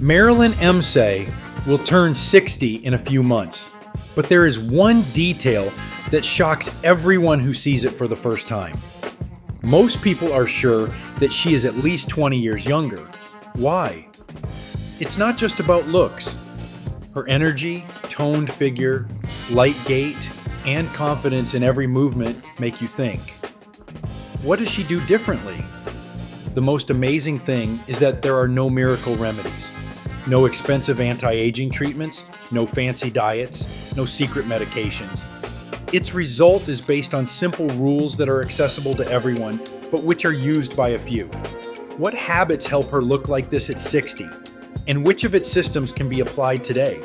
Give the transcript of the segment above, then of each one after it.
Marilyn Emseih will turn 60 in a few months, but there is one detail that shocks everyone who sees it for the first time. Most people are sure that she is at least 20 years younger. Why? It's not just about looks. Her energy, toned figure, light gait, and confidence in every movement make you think. What does she do differently? The most amazing thing is that there are no miracle remedies. No expensive anti-aging treatments, no fancy diets, no secret medications. Its result is based on simple rules that are accessible to everyone, but which are used by a few. What habits help her look like this at 60? And which of its systems can be applied today?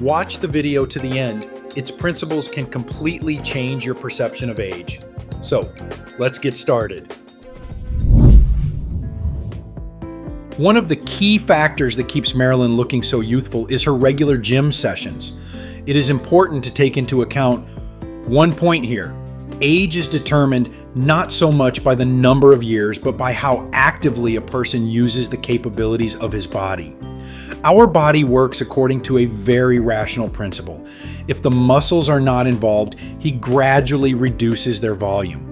Watch the video to the end. Its principles can completely change your perception of age. So, let's get started. One of the key factors that keeps Marilyn looking so youthful is her regular gym sessions. It is important to take into account one point here. Age is determined not so much by the number of years, but by how actively a person uses the capabilities of his body. Our body works according to a very rational principle. If the muscles are not involved, he gradually reduces their volume.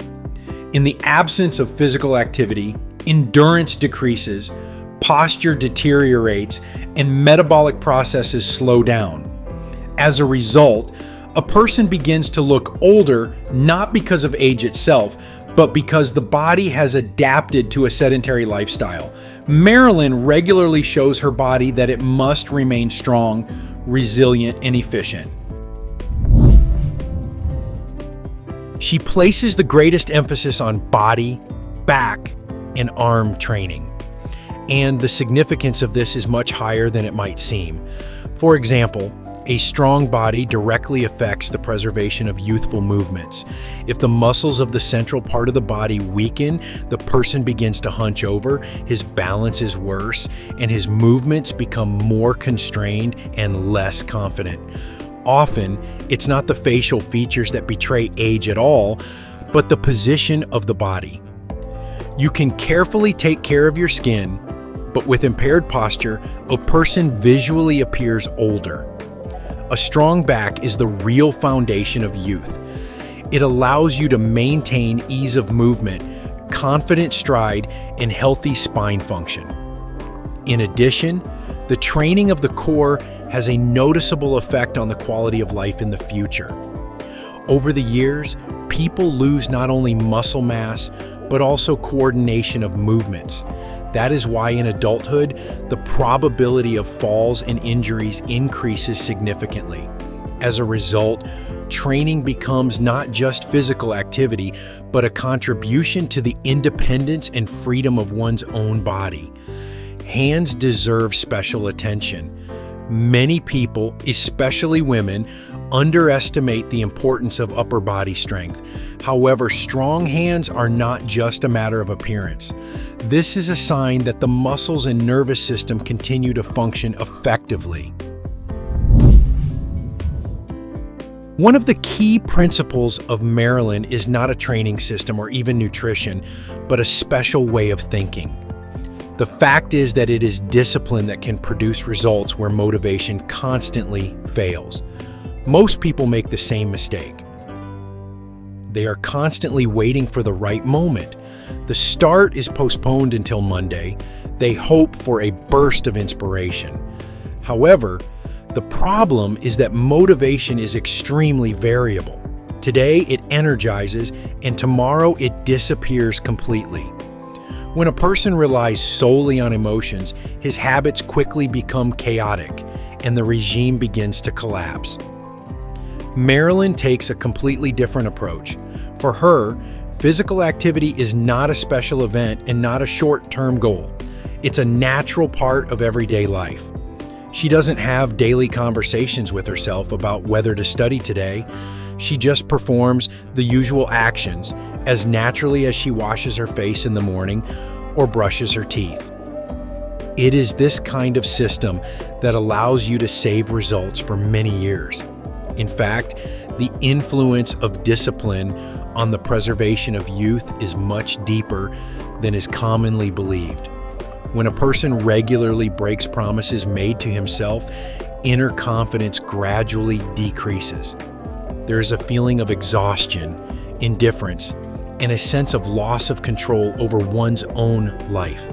In the absence of physical activity, endurance decreases, posture deteriorates, and metabolic processes slow down. As a result, a person begins to look older not because of age itself, but because the body has adapted to a sedentary lifestyle. Marilyn regularly shows her body that it must remain strong, resilient, and efficient. She places the greatest emphasis on body, back, and arm training. And the significance of this is much higher than it might seem. For example, a strong body directly affects the preservation of youthful movements. If the muscles of the central part of the body weaken, the person begins to hunch over, his balance is worse, and his movements become more constrained and less confident. Often, it's not the facial features that betray age at all, but the position of the body. You can carefully take care of your skin, but with impaired posture, a person visually appears older. A strong back is the real foundation of youth. It allows you to maintain ease of movement, confident stride, and healthy spine function. In addition, the training of the core has a noticeable effect on the quality of life in the future. Over the years, people lose not only muscle mass, but also coordination of movements. That is why in adulthood, the probability of falls and injuries increases significantly. As a result, training becomes not just physical activity, but a contribution to the independence and freedom of one's own body. Hands deserve special attention. Many people, especially women, underestimate the importance of upper body strength. However, strong hands are not just a matter of appearance. This is a sign that the muscles and nervous system continue to function effectively. One of the key principles of Marilyn is not a training system or even nutrition, but a special way of thinking. The fact is that it is discipline that can produce results where motivation constantly fails. Most people make the same mistake. They are constantly waiting for the right moment. The start is postponed until Monday. They hope for a burst of inspiration. However, the problem is that motivation is extremely variable. Today it energizes, and tomorrow it disappears completely. When a person relies solely on emotions, his habits quickly become chaotic, and the regime begins to collapse. Marilyn takes a completely different approach. For her, physical activity is not a special event and not a short-term goal. It's a natural part of everyday life. She doesn't have daily conversations with herself about whether to study today. She just performs the usual actions as naturally as she washes her face in the morning or brushes her teeth. It is this kind of system that allows you to save results for many years. In fact, the influence of discipline on the preservation of youth is much deeper than is commonly believed. When a person regularly breaks promises made to himself, inner confidence gradually decreases. There is a feeling of exhaustion, indifference, and a sense of loss of control over one's own life.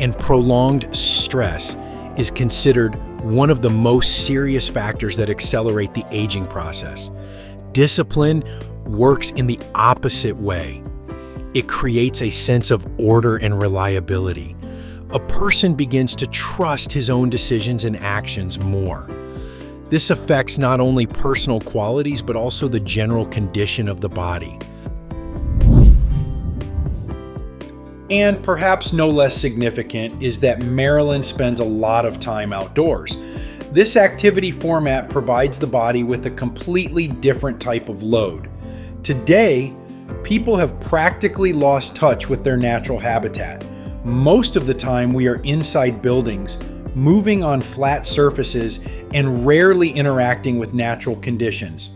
And prolonged stress is considered one of the most serious factors that accelerate the aging process. Discipline works in the opposite way. It creates a sense of order and reliability. A person begins to trust his own decisions and actions more. This affects not only personal qualities, but also the general condition of the body. And perhaps no less significant is that Marilyn spends a lot of time outdoors. This activity format provides the body with a completely different type of load. Today, people have practically lost touch with their natural habitat. Most of the time we are inside buildings, moving on flat surfaces, and rarely interacting with natural conditions.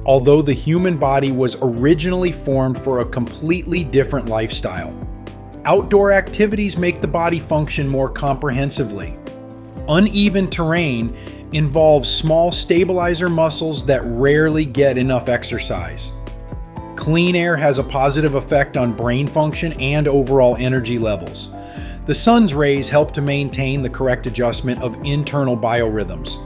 Although the human body was originally formed for a completely different lifestyle. Outdoor activities make the body function more comprehensively. Uneven terrain involves small stabilizer muscles that rarely get enough exercise. Clean air has a positive effect on brain function and overall energy levels. The sun's rays help to maintain the correct adjustment of internal biorhythms.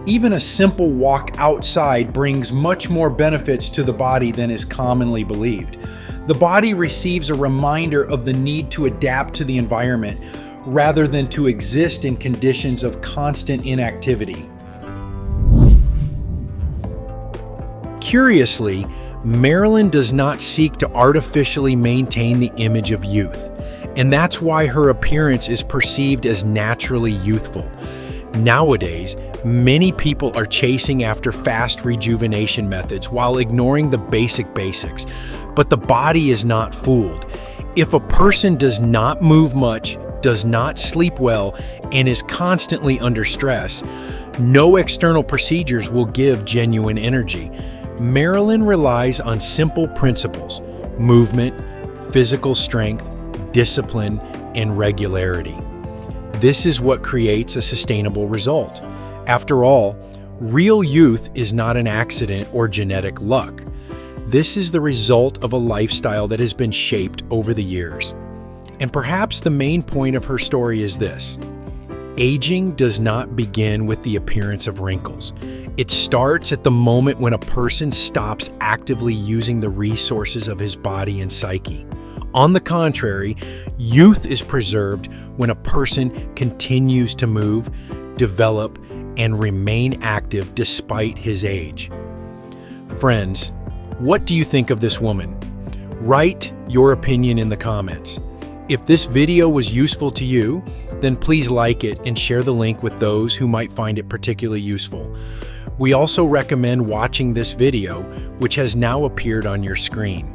Even a simple walk outside brings much more benefits to the body than is commonly believed. The body receives a reminder of the need to adapt to the environment rather than to exist in conditions of constant inactivity. Curiously, Marilyn does not seek to artificially maintain the image of youth, and that's why her appearance is perceived as naturally youthful. Nowadays, many people are chasing after fast rejuvenation methods while ignoring the basics, but the body is not fooled. If a person does not move much, does not sleep well, and is constantly under stress, no external procedures will give genuine energy. Marilyn relies on simple principles: movement, physical strength, discipline, and regularity. This is what creates a sustainable result. After all, real youth is not an accident or genetic luck. This is the result of a lifestyle that has been shaped over the years. And perhaps the main point of her story is this: aging does not begin with the appearance of wrinkles. It starts at the moment when a person stops actively using the resources of his body and psyche. On the contrary, youth is preserved when a person continues to move, develop, and remain active despite his age. Friends, what do you think of this woman? Write your opinion in the comments. If this video was useful to you, then please like it and share the link with those who might find it particularly useful. We also recommend watching this video, which has now appeared on your screen.